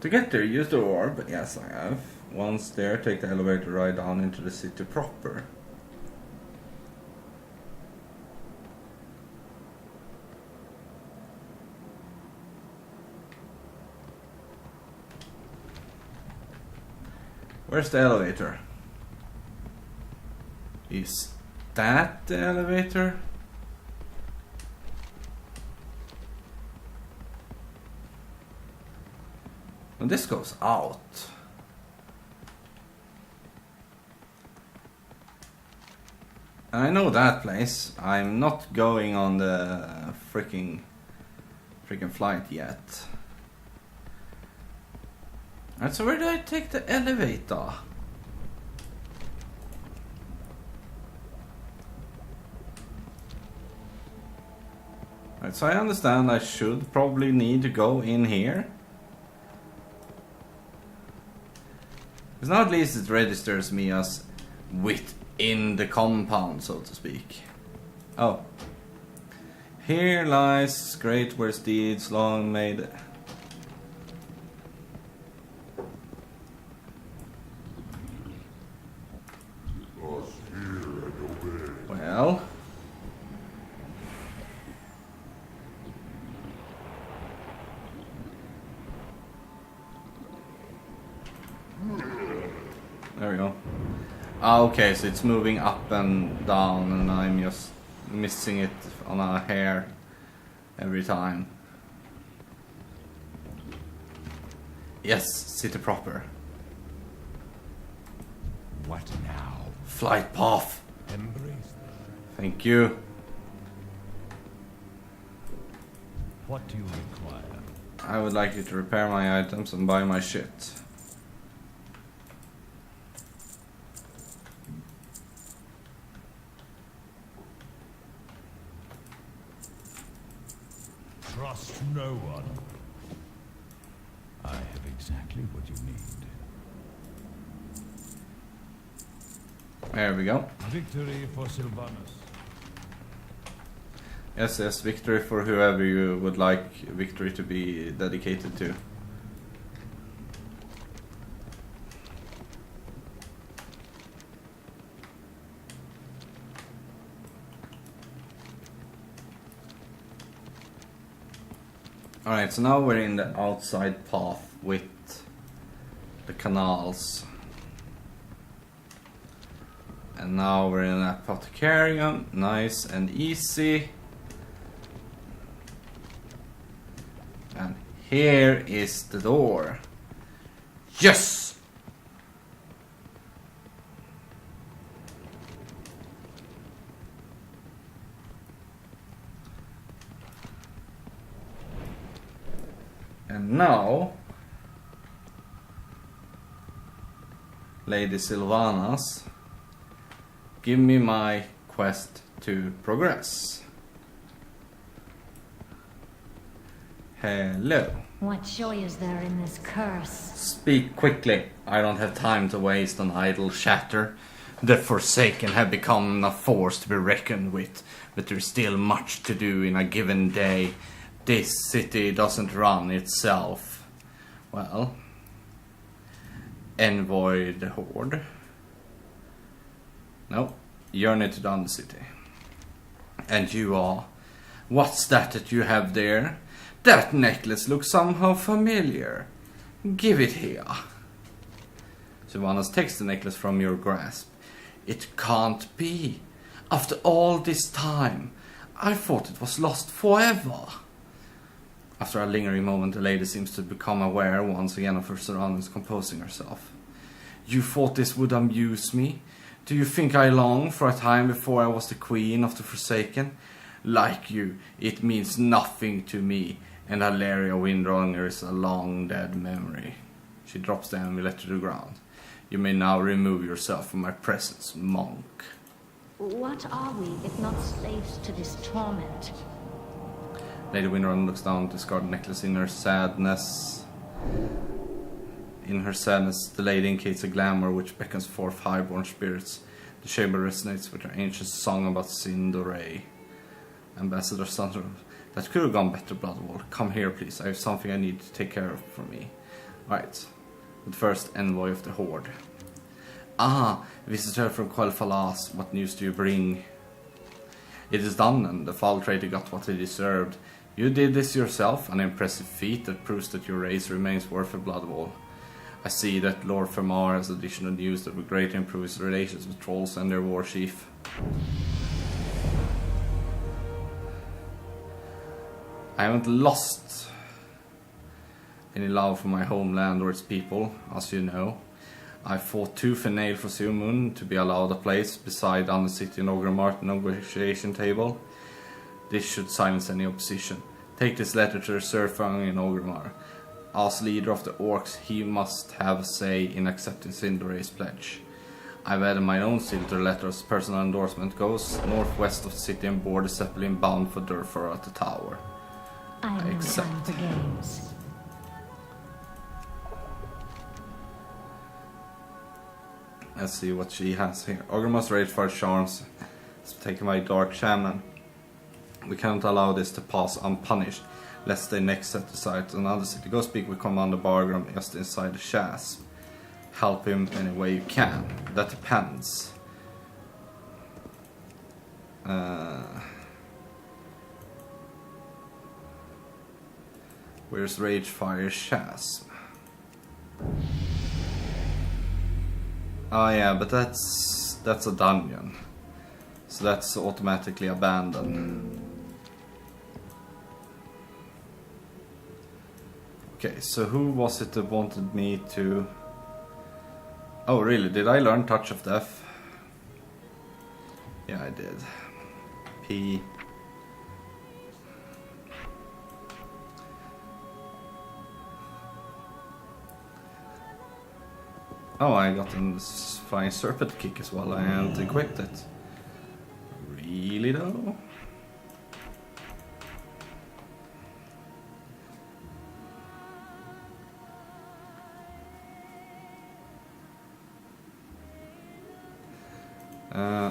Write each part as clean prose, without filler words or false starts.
To get there, use the orb. Yes, I have. Once there, take the elevator ride down into the city proper. Where's the elevator? Is that the elevator? And this goes out. And I know that place. I'm not going on the freaking flight yet. Alright, so where do I take the elevator? Alright, so I understand I should probably need to go in here. Because now at least it registers me as within the compound, so to speak. Oh. Here lies great worst deeds long made. Well. There we go. Ah, okay, so it's moving up and down and I'm just missing it on a hair every time. Yes, city proper. What now? Flight path. Embrace them. Thank you. What do you require? I would like you to repair my items and buy my shit. Trust no one. I have exactly what you need. There we go. Victory for Sylvanus. Yes, yes, victory for whoever you would like victory to be dedicated to. Alright, so now we're in the outside path with the canals. And now we're in an apothecarium, nice and easy. And here is the door. Yes! And now, Lady Sylvanas, give me my quest to progress. Hello. What joy is there in this curse? Speak quickly. I don't have time to waste on idle chatter. The Forsaken have become a force to be reckoned with, but there's still much to do in a given day. This city doesn't run itself. Well, envoy the Horde. No, journey to the Undercity. And you are... What's that you have there? That necklace looks somehow familiar. Give it here. Sylvanas takes the necklace from your grasp. It can't be. After all this time, I thought it was lost forever. After a lingering moment, the lady seems to become aware once again of her surroundings, composing herself. You thought this would amuse me? Do you think I long for a time before I was the queen of the Forsaken? Like you, it means nothing to me, and Hilaria Windronger is a long dead memory. She drops the amulet to the ground. You may now remove yourself from my presence, monk. What are we if not slaves to this torment? Lady Windronger looks down at the discarded necklace in her sadness. In her sadness, the lady indicates a glamour which beckons forth highborn spirits. The chamber resonates with her ancient song about Sindoray. Ambassador Sandro, that could have gone better, Bloodwall. Come here, please. I have something I need to take care of for me. Right. The first envoy of the Horde. Ah, visitor from Quel'Thalas, what news do you bring? It is done, and the foul traitor got what he deserved. You did this yourself, an impressive feat that proves that your race remains worth a blood bowl. I see that Lord Fermar has additional news that will greatly improve his relations with trolls and their war chief. I haven't lost any love for my homeland or its people, as you know. I fought tooth and nail for Silmun to be allowed a place beside Undercity and Orgrimmar negotiation table. This should silence any opposition. Take this letter to the Surfang in Orgrimmar. As leader of the Orcs, he must have a say in accepting Sindoray's pledge. I've added my own seal to the letter as personal endorsement goes. Northwest of the city and board the Zeppelin bound for Durfur at the tower. I have no Accept. time for games. Let's see what she has here. Orgrimmar's rage for charms is taken by Dark Shaman. We cannot allow this to pass unpunished, lest they next set aside to another city. Go speak with Commander Bargram just inside the chasm. Help him any way you can. That depends. Where's Ragefire's chasm? Oh yeah, but that's a dungeon. So that's automatically abandoned. Okay, so who was it that wanted me to... Oh really, did I learn Touch of Death? Yeah, I did. P... Oh, I got a Flying Serpent kick as well, I haven't equipped it. Really though?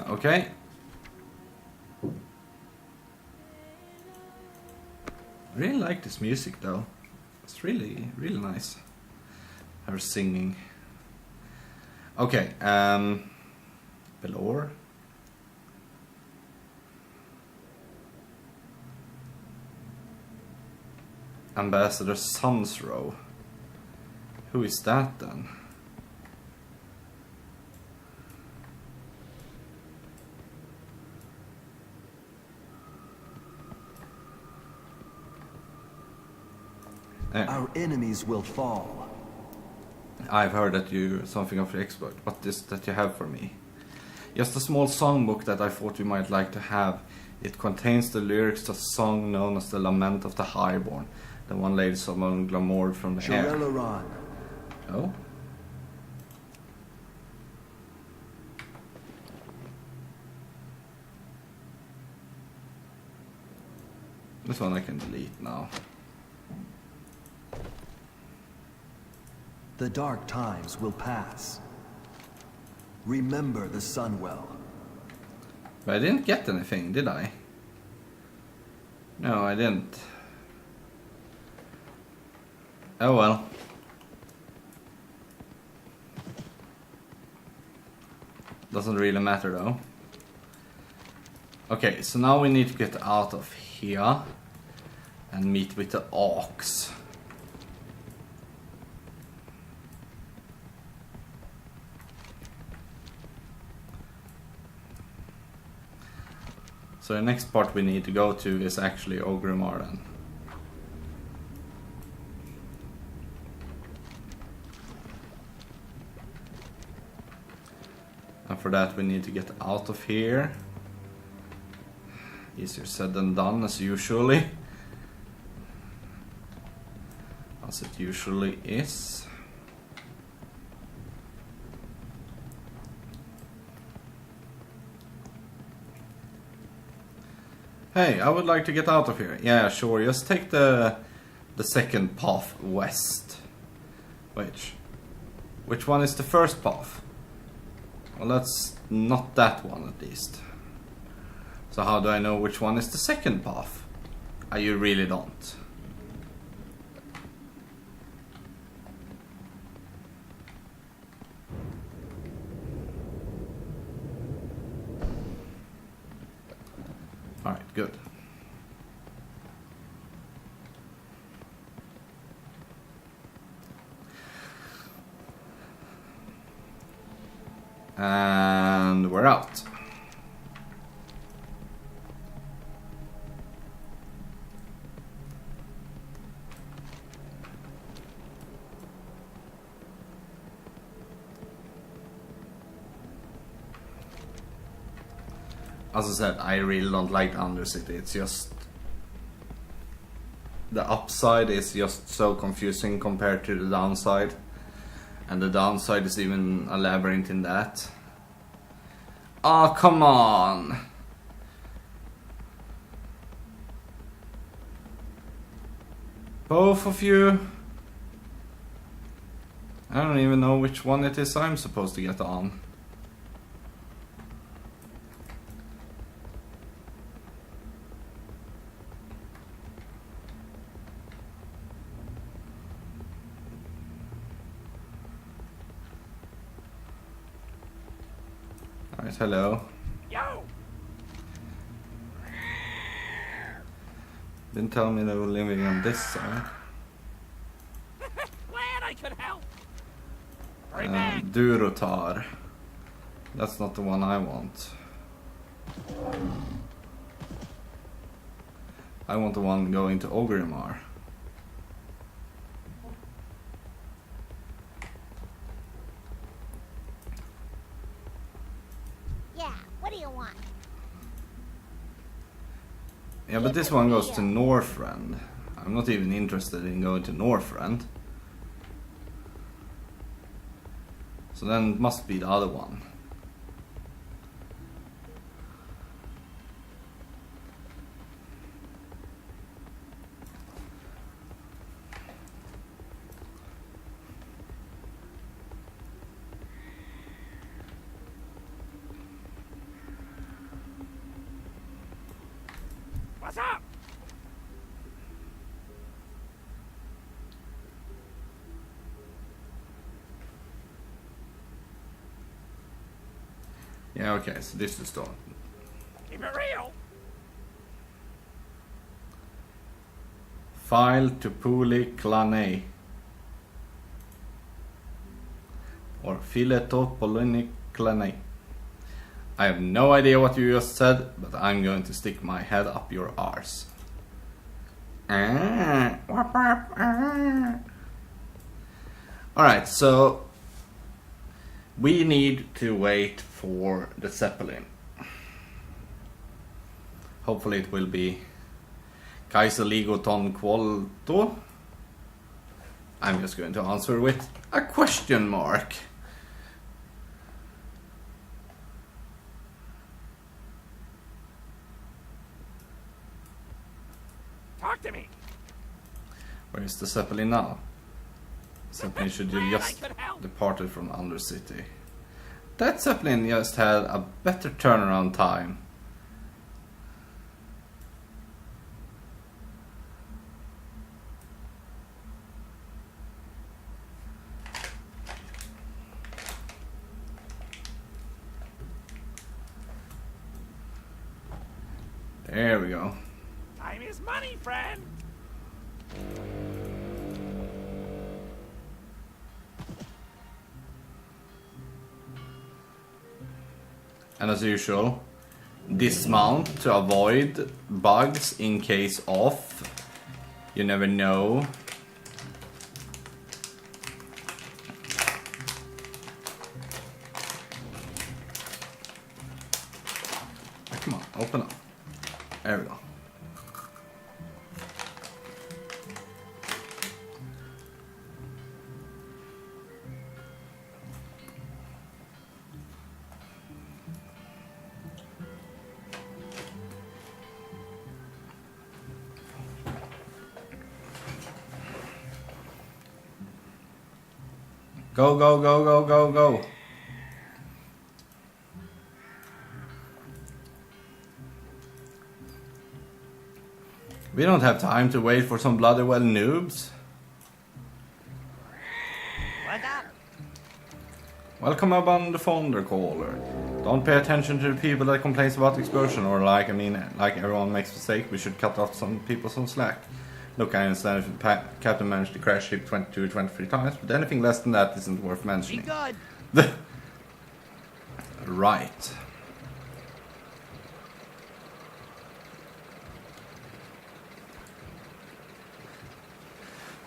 Okay. I really like this music though. It's really, really nice. Her singing. Okay, Belor. Ambassador Sunsrow. Who is that then? Our enemies will fall. I've heard that you something of the expert. What is that you have for me? Just a small songbook that I thought you might like to have. It contains the lyrics to a song known as the Lament of the Highborn, the one lady someone glamoured from the air. Shirelaran. Oh? This one I can delete now. The dark times will pass. Remember the Sunwell. But I didn't get anything, did I? No, I didn't. Oh well. Doesn't really matter though. Okay, so now we need to get out of here and meet with the Orcs. So the next part we need to go to is actually Orgrimmar then. And for that we need to get out of here. Easier said than done as usually. As it usually is. Hey, I would like to get out of here. Yeah, sure. Just take the second path west. Which one is the first path? Well, that's not that one at least. So how do I know which one is the second path? You really don't. good. And we're out. As I said, I really don't like Undercity. It's just... the upside is just so confusing compared to the downside. And the downside is even a labyrinth in that. Oh, come on! Both of you? I don't even know which one it is I'm supposed to get on. Alright, hello. Yo! Didn't tell me they were living on this side. Glad I could help. Hurry back. Durotar. That's not the one I want. I want the one going to Ogrimmar. Yeah, what do you want? Yeah, but this one goes to Northrend. I'm not even interested in going to Northrend. So then it must be the other one. What's up? Yeah, okay, so this is the start. Keep it real. File to Puli Clanei. Or Fileto Polini Clanei. I have no idea what you just said, but I'm going to stick my head up your arse. Alright, so we need to wait for the Zeppelin. Hopefully it will be Kaiser Ligoton Quolto. I'm just going to answer with a question mark. Talk to me. Where is the Zeppelin now? Zeppelin should have Glad I just could help. departed from Undercity. That Zeppelin just had a better turnaround time. There we go. Time is money, friend. And as usual, dismount to avoid bugs in case of. You never know. Come on, open up. There we go. Go, go, go, go, go, go. We don't have time to wait for some bloody well noobs. What's up? Welcome upon the Fonder Caller. Don't pay attention to the people that complains about the explosion, or like everyone makes mistake, we should cut off some people some slack. Look, I understand if the captain managed to crash ship 22 23 times, but anything less than that isn't worth mentioning. Be good. Right.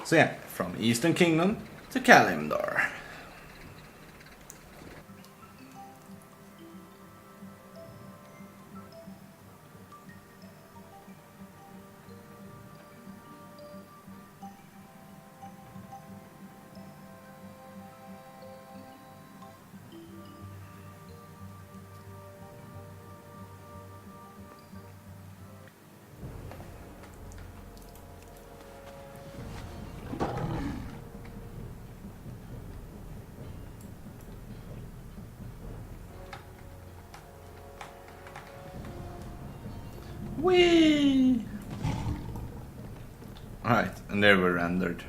So yeah, from Eastern Kingdom to Kalimdor. Whee! Alright, and there we're rendered.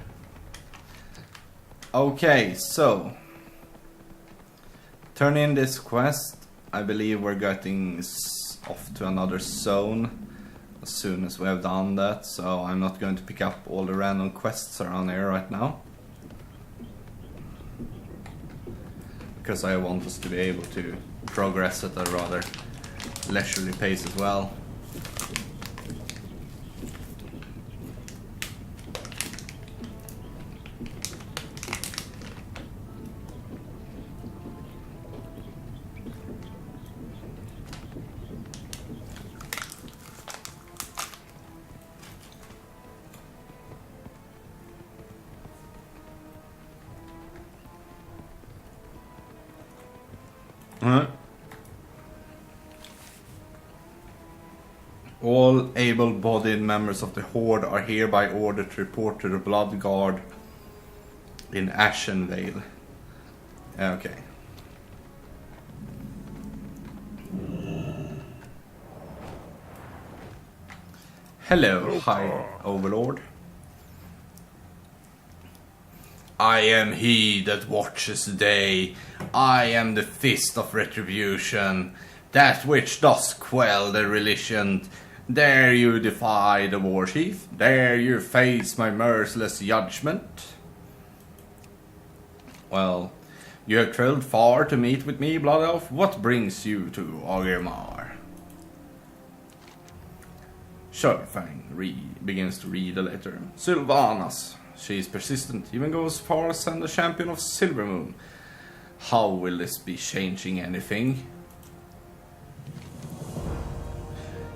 Okay, so turn in this quest. I believe we're getting off to another zone as soon as we have done that, so I'm not going to pick up all the random quests around here right now, because I want us to be able to progress at a rather leisurely pace as well. All able-bodied members of the Horde are hereby ordered to report to the Blood Guard in Ashenvale. Okay. Hello, High Overlord. I am he that watches the day. I am the fist of retribution, that which does quell the religion. Dare you defy the war chief? Dare you face my merciless judgment? Well, you have traveled far to meet with me, Blood Elf. What brings you to Orgrimmar? Surefang begins to read the letter. Sylvanas. She is persistent, even goes as far as send a champion of Silvermoon. How will this be changing anything?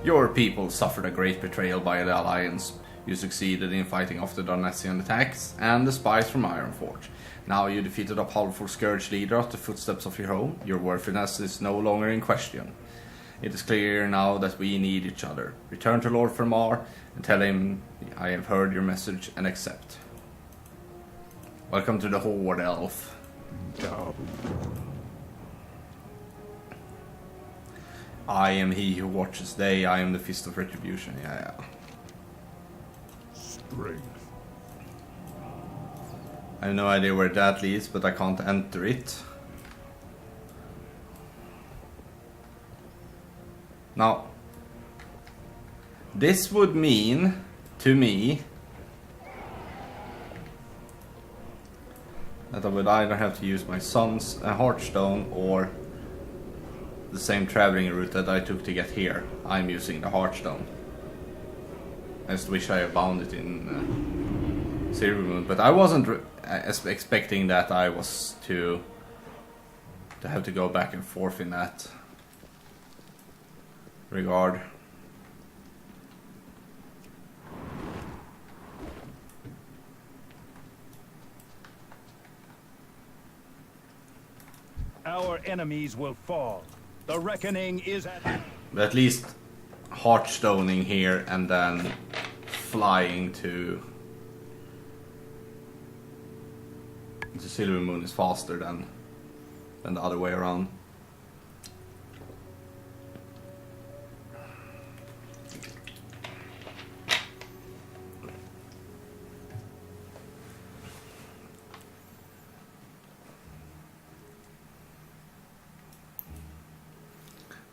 Your people suffered a great betrayal by the Alliance. You succeeded in fighting off the Darnasian attacks and the spies from Ironforge. Now you defeated a powerful Scourge leader at the footsteps of your home. Your worthiness is no longer in question. It is clear now that we need each other. Return to Lord Fermar and tell him I have heard your message and accept. Welcome to the Horde, Elf. I am he who watches day. I am the fist of retribution. Yeah. Strength. I have no idea where that leads, but I can't enter it. Now, this would mean to me that I would either have to use my son's Heartstone or the same traveling route that I took to get here. I'm using the Heartstone. I just wish I had found it in Silvermoon, but I wasn't expecting that I was to have to go back and forth in that regard. Our enemies will fall. The reckoning is at hand. But at least Heartstoning here and then flying to Silvermoon is faster than the other way around.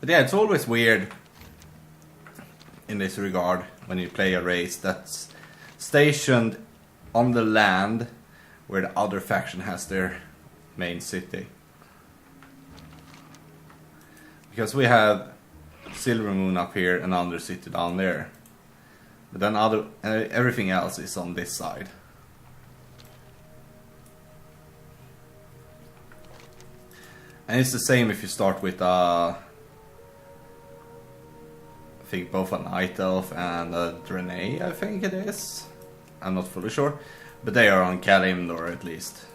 But yeah, it's always weird in this regard when you play a race that's stationed on the land where the other faction has their main city. Because we have Silver Moon up here and another city down there. But then everything else is on this side. And it's the same if you start with I think both a Night Elf and a Draenei, I think it is. I'm not fully sure. But they are on Kalimdor at least.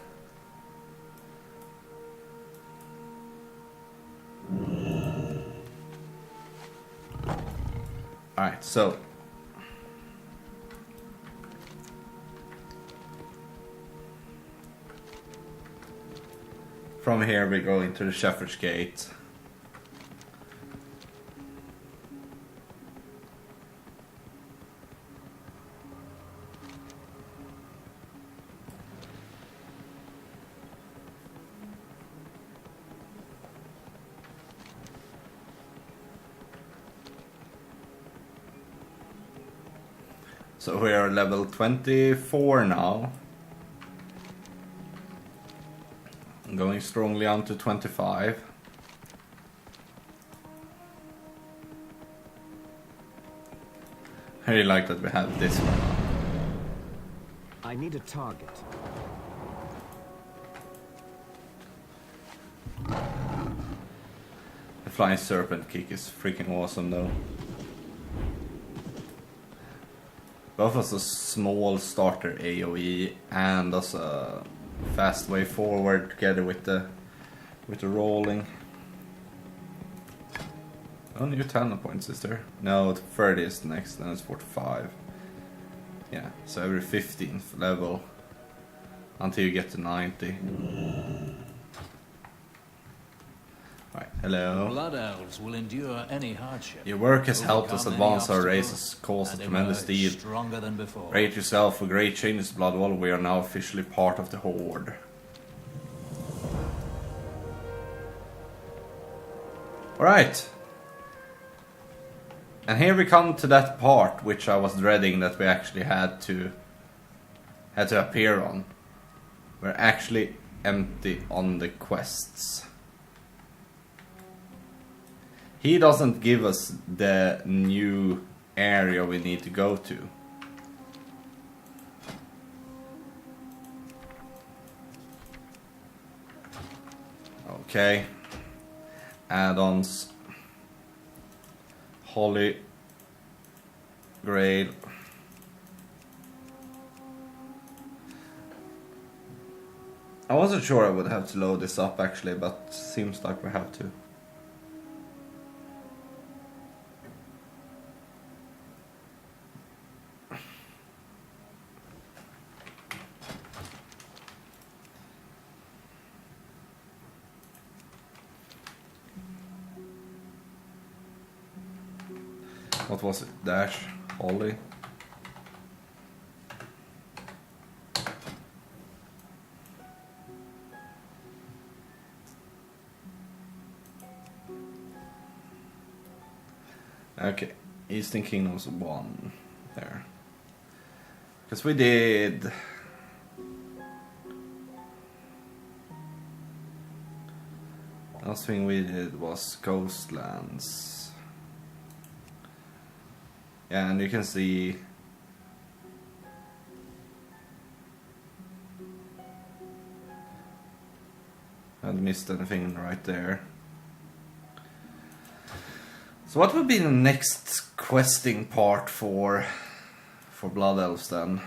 Alright, so from here we go into the Shepherd's Gate. So we are level 24 now. Going strongly on to 25. I really like that we have this one. I need a target. The flying serpent kick is freaking awesome though. Both as a small starter AoE and as a fast way forward together with the rolling. Oh, new talent points is there? No, 30 is next, then it's 45. Yeah, so every 15th level until you get to 90. Right, hello. Blood elves will endure any hardship. Your work has helped us overcome any advance our obstacle, race's cause of and tremendous emerge deed. stronger than before. Rate yourself for great changes, Bloodwall. We are now officially part of the Horde. Alright. And here we come to that part which I was dreading that we actually had to appear on. We're actually empty on the quests. He doesn't give us the new area we need to go to. Okay. Add-ons. Holy Grail. I wasn't sure I would have to load this up actually, but seems like we have to. What was it? Dash? Holly? Okay, Eastern Kingdoms 1 there. Because we did... Last thing we did was Coastlands. Yeah, and you can see I hadn't missed anything right there. So what would be the next questing part for Blood Elves then?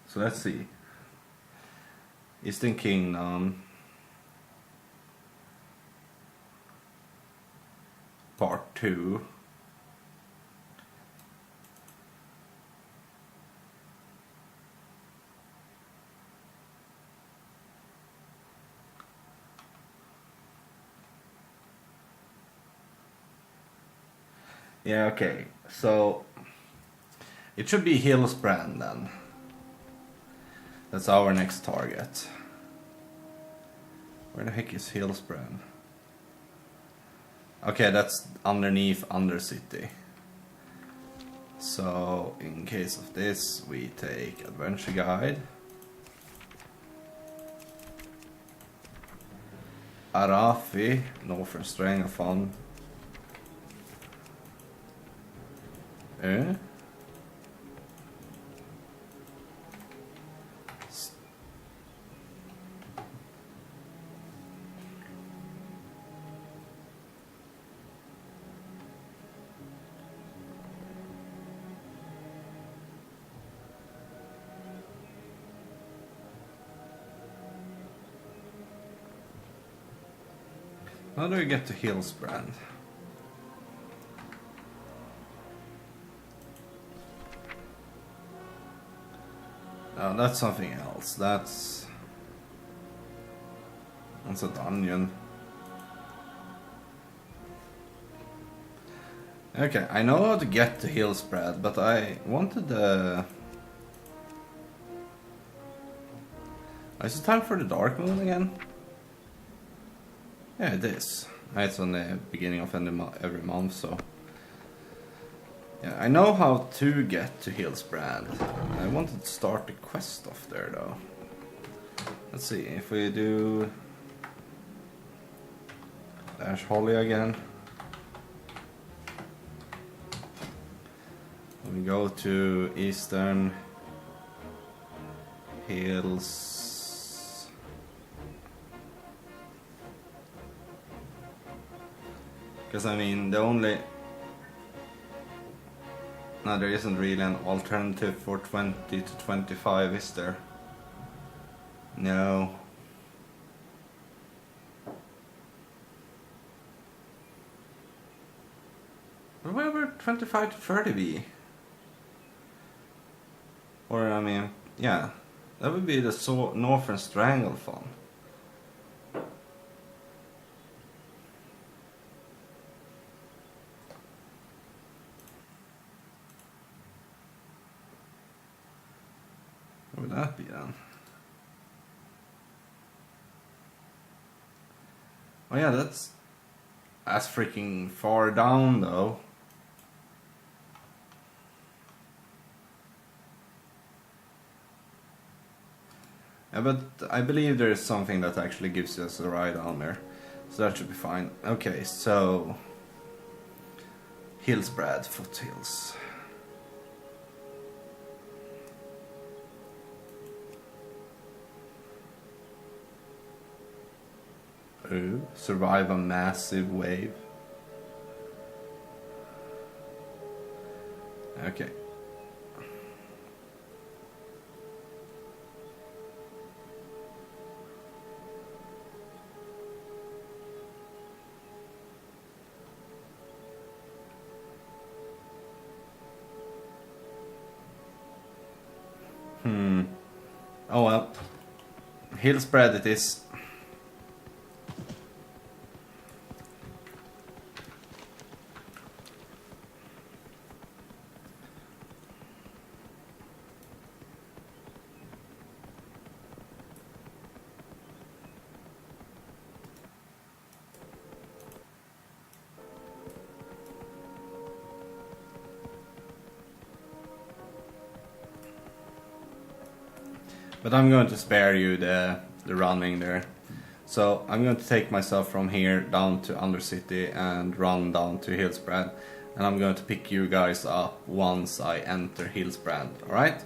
So let's see. Eastern Kingdom Part 2. Yeah, okay. So it should be Hillsbrand then. That's our next target. Where the heck is Hillsbrand? Okay, that's underneath Undercity. So in case of this, we take Adventure Guide. Arafi, Northern Stranglethorn. How do we get to Hillsbrand? No, that's something else. That's a dungeon. Okay, I know how to get to Hillsbrand, but I wanted the... Is it time for the Dark Moon again? Yeah, it is. It's on the beginning of every month, so... Yeah, I know how to get to Hillsbrand. I wanted to start the quest off there, though. Let's see, if we do... Ash Holly again. We go to Eastern Hills. Because I mean, the only... No, there isn't really an alternative for 20 to 25, is there? No. Where would 25 to 30 be? Or, I mean, yeah. That would be the Northern Stranglethorn. What would that be then? Oh yeah, that's freaking far down though. Yeah, but I believe there is something that actually gives us a ride down there. So that should be fine. Okay, so... Hillsbrad Foothills. Oh, survive a massive wave. Okay. Oh well. Hillsbrad it is. But I'm going to spare you the running there. So I'm going to take myself from here down to Undercity and run down to Hillsbrand. And I'm going to pick you guys up once I enter Hillsbrand, alright?